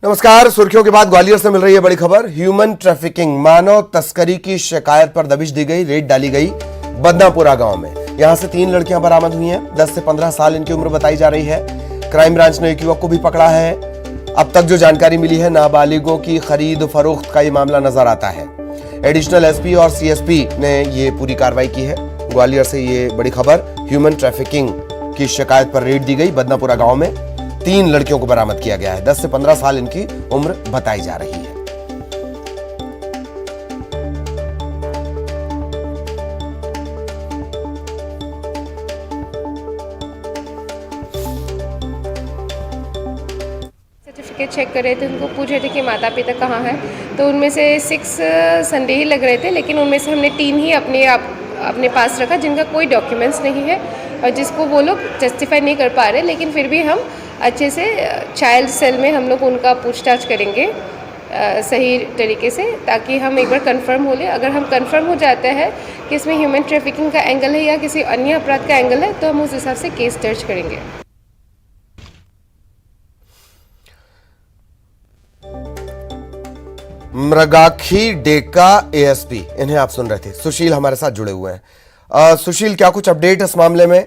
नमस्कार। सुर्खियों के बाद ग्वालियर से मिल रही है बड़ी खबर। ह्यूमन ट्रैफिकिंग मानव तस्करी की शिकायत पर दबिश दी गई, रेड डाली गई बदनापुरा गांव में। यहां से 3 लड़कियां बरामद हुई हैं। 10 से 15 साल इनकी उम्र बताई जा रही है। क्राइम ब्रांच ने एक युवक को भी पकड़ा है। अब तक जो जानकारी मिली है, नाबालिगों की खरीद फरोख्त का ये मामला नजर आता है। एडिशनल एसपी और सीएसपी ने ये पूरी कार्रवाई की है। ग्वालियर से ये बड़ी खबर। ह्यूमन ट्रैफिकिंग की शिकायत पर रेड दी गई बदनापुरा गांव में। 3 लड़कियों को बरामद किया गया है। 10 से 15 साल इनकी उम्र बताई जा रही है। सर्टिफिकेट चेक कर रहे थे, उनको पूछ रहे थे कि माता पिता कहाँ हैं, तो उनमें से 6 संदेही लग रहे थे, लेकिन उनमें से हमने 3 ही अपने पास रखा जिनका कोई डॉक्यूमेंट्स नहीं है और जिसको वो लोग जस्टिफाई नहीं कर पा रहे। लेकिन फिर भी हम अच्छे से चाइल्ड सेल में हम लोग उनका पूछताछ करेंगे सही तरीके से, ताकि हम एक बार कंफर्म हो ले। अगर हम कंफर्म हो जाता है कि इसमें ह्यूमन ट्रैफिकिंग का एंगल है या किसी अन्य अपराध का एंगल है, तो हम उस हिसाब से केस दर्ज करेंगे। मृगाखी डेका एएसपी, इन्हें आप सुन रहे थे। सुशील हमारे साथ जुड़े हुए हैं। सुशील, क्या कुछ अपडेट इस मामले में?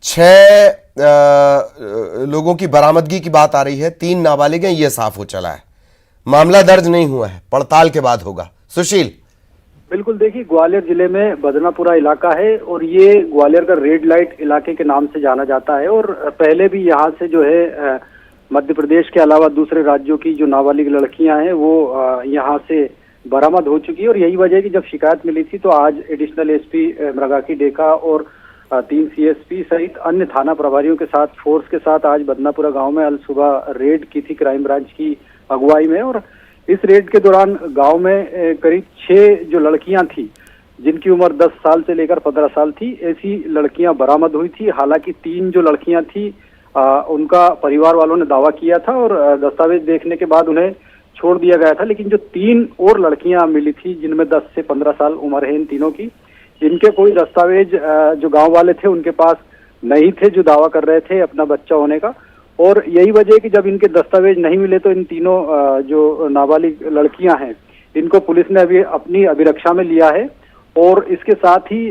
6 लोगों की बरामदगी की बात आ रही है, 3 नाबालिग हैं, ये साफ हो चला है। मामला दर्ज नहीं हुआ है, पड़ताल के बाद होगा। सुशील। बिल्कुल, देखिए, ग्वालियर जिले में बदनापुरा इलाका है और ये ग्वालियर का रेड लाइट इलाके के नाम से जाना जाता है। और पहले भी यहाँ से जो है मध्य प्रदेश के अलावा दूसरे राज्यों की जो नाबालिग लड़कियां हैं वो यहाँ से बरामद हो चुकी है। और यही वजह है कि जब शिकायत मिली थी तो आज एडिशनल एसपी मृगाखी डेका और 3 सीएसपी सहित अन्य थाना प्रभारियों के साथ, फोर्स के साथ आज बदनापुरा गांव में अल सुबह रेड की थी क्राइम ब्रांच की अगुवाई में। और इस रेड के दौरान गांव में करीब 6 जो लड़कियां थी जिनकी उम्र 10 साल से लेकर 15 साल थी, ऐसी लड़कियां बरामद हुई थी। हालांकि 3 जो लड़कियां थी उनका परिवार वालों ने दावा किया था और दस्तावेज देखने के बाद उन्हें छोड़ दिया गया था। लेकिन जो 3 और लड़कियां मिली थी जिनमें 10 से 15 साल उम्र है इन तीनों की, इनके कोई दस्तावेज जो गांव वाले थे उनके पास नहीं थे जो दावा कर रहे थे अपना बच्चा होने का। और यही वजह है कि जब इनके दस्तावेज नहीं मिले तो इन तीनों जो नाबालिग लड़कियां हैं इनको पुलिस ने अभी अपनी अभिरक्षा में लिया है। और इसके साथ ही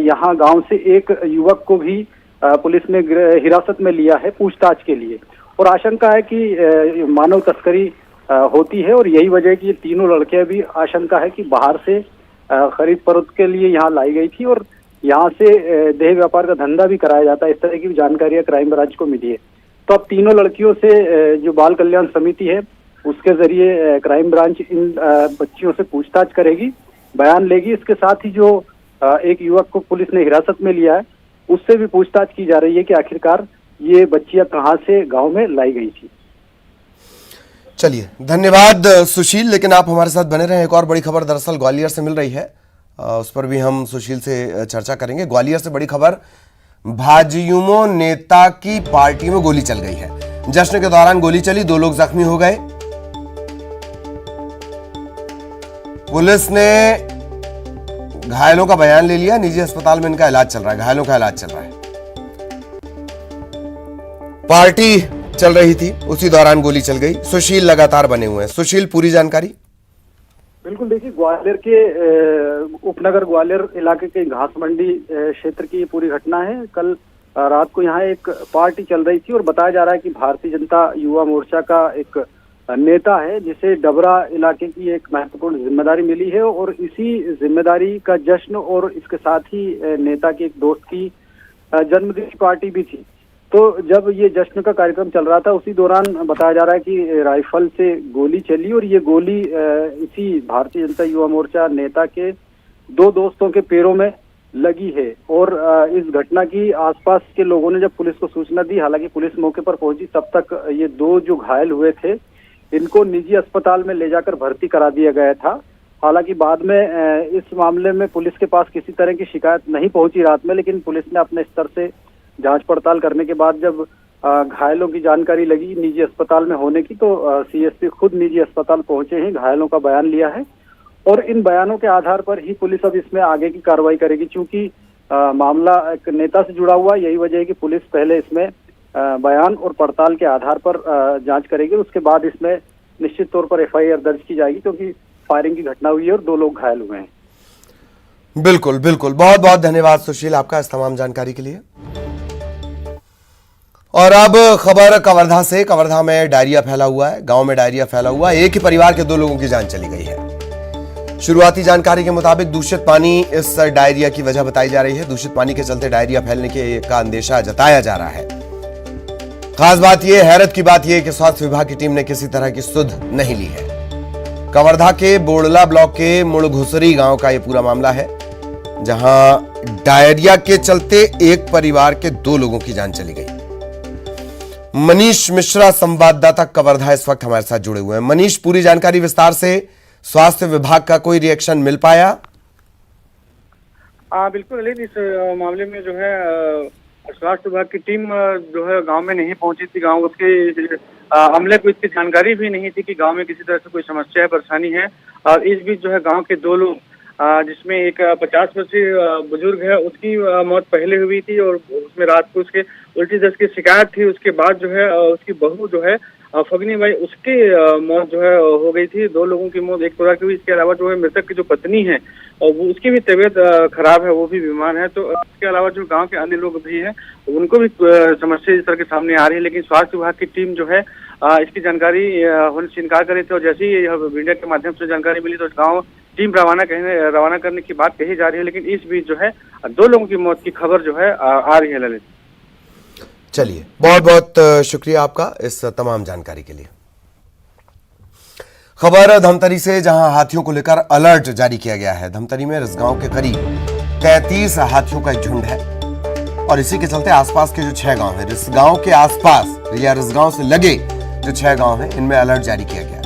यहाँ गांव से एक युवक को भी पुलिस ने हिरासत में लिया है पूछताछ के लिए। और आशंका है कि मानव तस्करी होती है और यही वजह है कि ये तीनों लड़कियां भी आशंका है कि बाहर से खरीद फरोख्त के लिए यहाँ लाई गई थी और यहाँ से देह व्यापार का धंधा भी कराया जाता है। इस तरह की जानकारियां क्राइम ब्रांच को मिली है। तो अब तीनों लड़कियों से जो बाल कल्याण समिति है उसके जरिए क्राइम ब्रांच इन बच्चियों से पूछताछ करेगी, बयान लेगी। इसके साथ ही जो एक युवक को पुलिस ने हिरासत में लिया है उससे भी पूछताछ की जा रही है कि आखिरकार ये बच्चियां कहाँ से गांव में लाई गई थी। चलिए, धन्यवाद सुशील। लेकिन आप हमारे साथ बने रहें। एक और बड़ी खबर दरअसल ग्वालियर से मिल रही है, उस पर भी हम सुशील से चर्चा करेंगे। ग्वालियर से बड़ी खबर, भाजयुमो नेता की पार्टी में गोली चल गई है। जश्न के दौरान गोली चली, 2 लोग जख्मी हो गए। पुलिस ने घायलों का बयान ले लिया। निजी अस्पताल में इनका इलाज चल रहा है, घायलों का इलाज चल रहा है। पार्टी चल रही थी, उसी दौरान गोली चल गई। सुशील लगातार बने हुए हैं। सुशील, पूरी जानकारी। बिल्कुल, देखिए, ग्वालियर के उपनगर ग्वालियर इलाके के घास मंडी क्षेत्र की ये पूरी घटना है। कल रात को यहाँ एक पार्टी चल रही थी और बताया जा रहा है कि भारतीय जनता युवा मोर्चा का एक नेता है जिसे डबरा इलाके की एक महत्वपूर्ण जिम्मेदारी मिली है और इसी जिम्मेदारी का जश्न और इसके साथ ही नेता के एक दोस्त की जन्मदिन की पार्टी भी थी। तो जब ये जश्न का कार्यक्रम चल रहा था उसी दौरान बताया जा रहा है कि राइफल से गोली चली और ये गोली इसी भारतीय जनता युवा मोर्चा नेता के 2 दोस्तों के पैरों में लगी है। और इस घटना की आसपास के लोगों ने जब पुलिस को सूचना दी, हालांकि पुलिस मौके पर पहुंची, तब तक ये 2 जो घायल हुए थे इनको निजी अस्पताल में ले जाकर भर्ती करा दिया गया था। हालांकि बाद में इस मामले में पुलिस के पास किसी तरह की शिकायत नहीं पहुंची रात में, लेकिन पुलिस ने अपने स्तर से जांच पड़ताल करने के बाद जब घायलों की जानकारी लगी निजी अस्पताल में होने की, तो सीएसपी खुद निजी अस्पताल पहुंचे हैं, घायलों का बयान लिया है और इन बयानों के आधार पर ही पुलिस अब इसमें आगे की कार्रवाई करेगी। चूंकि मामला एक नेता से जुड़ा हुआ, यही वजह है कि पुलिस पहले इसमें बयान और पड़ताल के आधार पर जांच करेगी, उसके बाद इसमें निश्चित तौर पर FIR दर्ज की जाएगी, क्योंकि फायरिंग की घटना हुई है और 2 लोग घायल हुए हैं। बिल्कुल बिल्कुल, बहुत बहुत धन्यवाद सुशील आपका इस तमाम जानकारी के लिए। और अब खबर कवर्धा से। कवर्धा में डायरिया फैला हुआ है, गांव में डायरिया फैला हुआ है। एक ही परिवार के 2 लोगों की जान चली गई है। शुरुआती जानकारी के मुताबिक दूषित पानी इस डायरिया की वजह बताई जा रही है। दूषित पानी के चलते डायरिया फैलने का अंदेशा जताया जा रहा है। खास बात यह, हैरत की बात यह कि स्वास्थ्य विभाग की टीम ने किसी तरह की सुध नहीं ली है। कवर्धा के बोड़ला ब्लॉक के मुड़घुसरी गांव का यह पूरा मामला है, जहां डायरिया के चलते एक परिवार के 2 लोगों की जान चली गई। मनीष मिश्रा संवाददाता कवर्धा इस वक्त हमारे साथ जुड़े हुए हैं। मनीष, पूरी जानकारी विस्तार से। स्वास्थ्य विभाग का कोई रिएक्शन मिल पाया? बिल्कुल अली, इस मामले में जो है स्वास्थ्य विभाग की टीम जो है गांव में नहीं पहुंची थी। गांव उसके अमले को इसकी जानकारी भी नहीं थी कि गांव में किसी तरह से कोई समस्या है, परेशानी है। और इस बीच जो है गांव के 2 लोग, जिसमें एक 50 वर्षीय बुजुर्ग है, उसकी मौत पहले हुई थी और उसमें रात को उसके उल्टी दस्त की शिकायत थी। उसके बाद जो है उसकी बहू जो है फगनी बाई, उसकी मौत जो है हो गई थी। 2 लोगों की मौत एक परिवार की हुई। इसके अलावा जो है मृतक की जो पत्नी है और वो उसकी भी तबीयत खराब है, वो भी बीमार है। तो इसके अलावा जो गांव के अन्य लोग भी हैं, उनको भी समस्या इस तरह के सामने आ रही है। लेकिन स्वास्थ्य विभाग की टीम जो है इसकी जानकारी होने से इनकार कर रही थी। और जैसे ही मीडिया के माध्यम से जानकारी मिली तो गाँव टीम रवाना करने की बात कही जा रही है। लेकिन इस बीच जो है 2 लोगों की मौत की खबर जो है आ रही है। ललित, चलिए, बहुत बहुत शुक्रिया आपका इस तमाम जानकारी के लिए। खबर धमतरी से, जहां हाथियों को लेकर अलर्ट जारी किया गया है। धमतरी में रिसगांव के करीब 33 हाथियों का एक झुंड है और इसी के चलते आसपास के जो 6 गांव हैं, रिसगांव के आसपास या रिसगांव से लगे जो 6 गांव हैं, इनमें अलर्ट जारी किया गया है।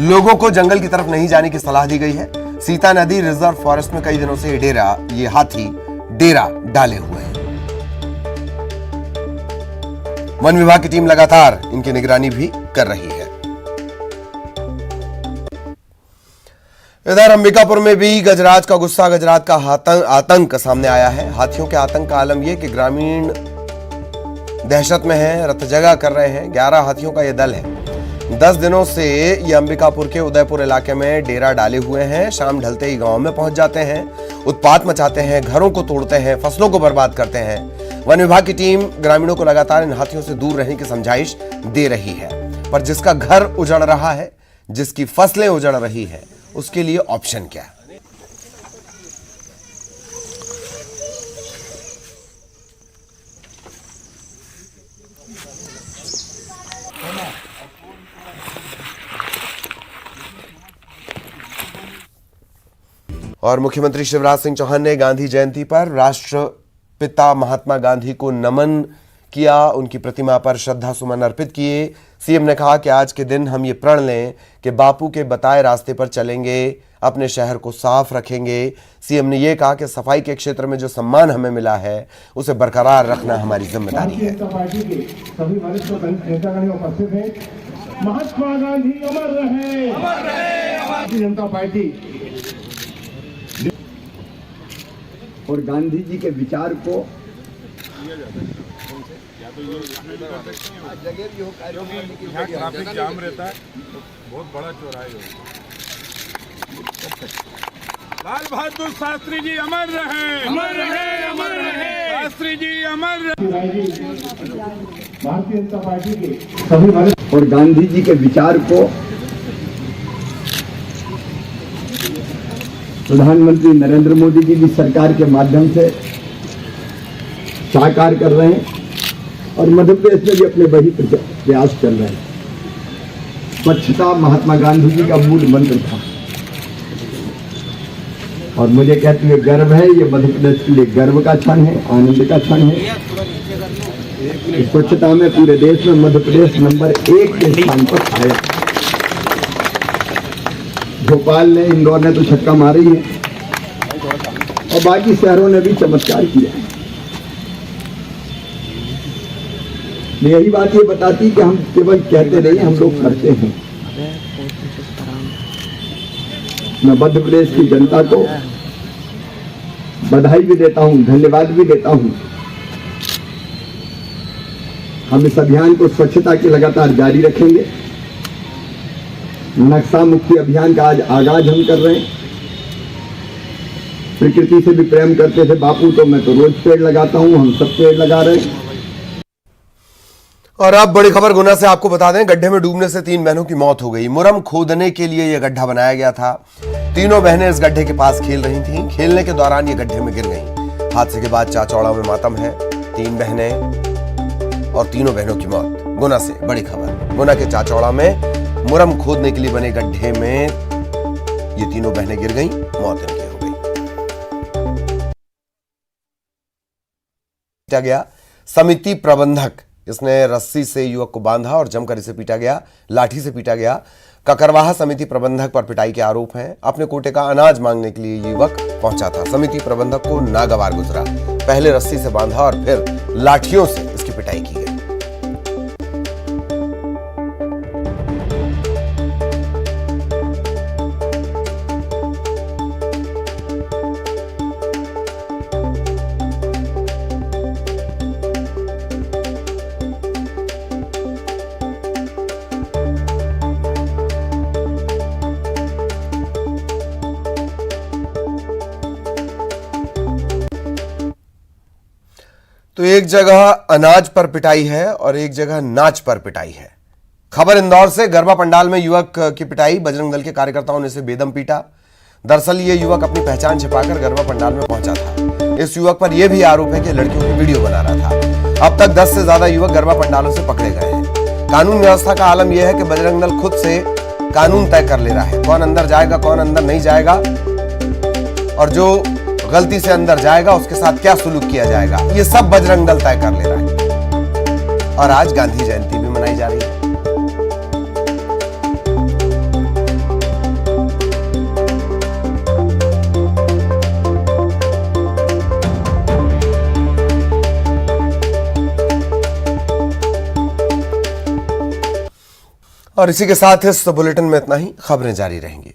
लोगों को जंगल की तरफ नहीं जाने की सलाह दी गई है। सीता नदी रिजर्व फॉरेस्ट में कई दिनों से ये हाथी डेरा डाले हुए हैं। वन विभाग की टीम लगातार इनकी निगरानी भी कर रही है। इधर अंबिकापुर में भी गजराज का गुस्सा, गजराज का आतंक सामने आया है। हाथियों के आतंक का आलम यह कि ग्रामीण दहशत में हैं, रतजगा कर रहे हैं। 11 हाथियों का यह दल है। 10 दिनों से ये अंबिकापुर के उदयपुर इलाके में डेरा डाले हुए हैं। शाम ढलते ही गांव में पहुंच जाते हैं, उत्पात मचाते हैं, घरों को तोड़ते हैं, फसलों को बर्बाद करते हैं। वन विभाग की टीम ग्रामीणों को लगातार इन हाथियों से दूर रहने की समझाइश दे रही है, पर जिसका घर उजड़ रहा है, जिसकी फसलें उजड़ रही है, उसके लिए ऑप्शन क्या है? और मुख्यमंत्री शिवराज सिंह चौहान ने गांधी जयंती पर राष्ट्रपिता महात्मा गांधी को नमन किया, उनकी प्रतिमा पर श्रद्धा सुमन अर्पित किए। सीएम ने कहा कि आज के दिन हम ये प्रण लें कि बापू के बताए रास्ते पर चलेंगे, अपने शहर को साफ रखेंगे। सीएम ने यह कहा कि सफाई के क्षेत्र में जो सम्मान हमें मिला है उसे बरकरार रखना हमारी जिम्मेदारी है। महात्मा गांधी अमर रहे, भारतीय जनता पार्टी और गांधी जी के विचार को ट्रैफिक जाम रहता है, बहुत बड़ा चौराहा है। लाल बहादुर शास्त्री जी अमर रहे, अमर रहे, अमर रहे, शास्त्री जी अमर रहे। भारतीय जनता पार्टी के सभी और गांधी जी के विचार को प्रधानमंत्री नरेंद्र मोदी जी की सरकार के माध्यम से साकार कर रहे हैं और मध्य प्रदेश में भी अपने बड़ी प्रयास कर रहे हैं। स्वच्छता महात्मा गांधी जी का मूल मंत्र था और मुझे कहते हुए गर्व है, ये मध्य प्रदेश के लिए गर्व का क्षण है, आनंद का क्षण है। स्वच्छता में पूरे देश में मध्य प्रदेश नंबर 1 के स्थान पर आया। भोपाल ने, इंदौर ने तो छक्का मारी है और बाकी शहरों ने भी चमत्कार किया। यही बात ये बताती कि हम केवल कहते नहीं, हम लोग करते हैं। मैं मध्य प्रदेश की जनता को बधाई भी देता हूं, धन्यवाद भी देता हूं हम इस अभियान को स्वच्छता की लगातार जारी रखेंगे। नक्शा मुक्ति अभियान का आज आगाज हम कर रहे हैं। प्रकृति से भी प्रेम करते थे बापू, तो मैं तो रोज पेड़ लगाता हूं, हम सब पेड़ लगा रहे हैं। और अब बड़ी खबर गुना से आपको बता दें, गड्ढे में डूबने से 3 बहनों की मौत हो गई। मुरम खोदने के लिए यह गड्ढा बनाया गया था। तीनों बहनें इस गड्ढे के पास खेल रही थीं। खेलने के दौरान ये गड्ढे में गिर गईं। हादसे के बाद चाचौड़ा में मातम है। 3 बहनें और तीनों बहनों की मौत। गुना से बड़ी खबर, गुना के चाचौड़ा में मुरम खोदने के लिए बने गड्ढे में ये तीनों बहनें गिर गईं, मौत इनकी हो गई। पीटा गया समिति प्रबंधक, इसने रस्सी से युवक को बांधा और जमकर इसे पीटा गया, लाठी से पीटा गया। ककरवाहा समिति प्रबंधक पर पिटाई के आरोप हैं। अपने कोटे का अनाज मांगने के लिए युवक पहुंचा था। समिति प्रबंधक को नागवार गुजरा। पहले रस्सी से बांधा और फिर लाठियों से इसकी पिटाई की गई। तो एक जगह अनाज पर पिटाई है और एक जगह नाच पर पिटाई है। खबर इंदौर से, गरबा पंडाल में युवक की पिटाई। बजरंग दल के कार्यकर्ताओं ने इसे बेदम पीटा। दरअसल ये युवक अपनी पहचान छिपाकर गरबा पंडाल में पहुंचा था। इस युवक पर यह भी आरोप है कि लड़कियों की वीडियो बना रहा था। अब तक 10 से ज्यादा युवक गरबा पंडालों से पकड़े गए हैं। कानून व्यवस्था का आलम यह है कि बजरंग दल खुद से कानून तय कर ले रहा है, कौन अंदर जाएगा कौन अंदर नहीं जाएगा, और जो गलती से अंदर जाएगा उसके साथ क्या सुलूक किया जाएगा, ये सब बजरंग दल तय कर ले रहा है। और आज गांधी जयंती भी मनाई जा रही है। और इसी के साथ इस बुलेटिन में इतना ही। खबरें जारी रहेंगी।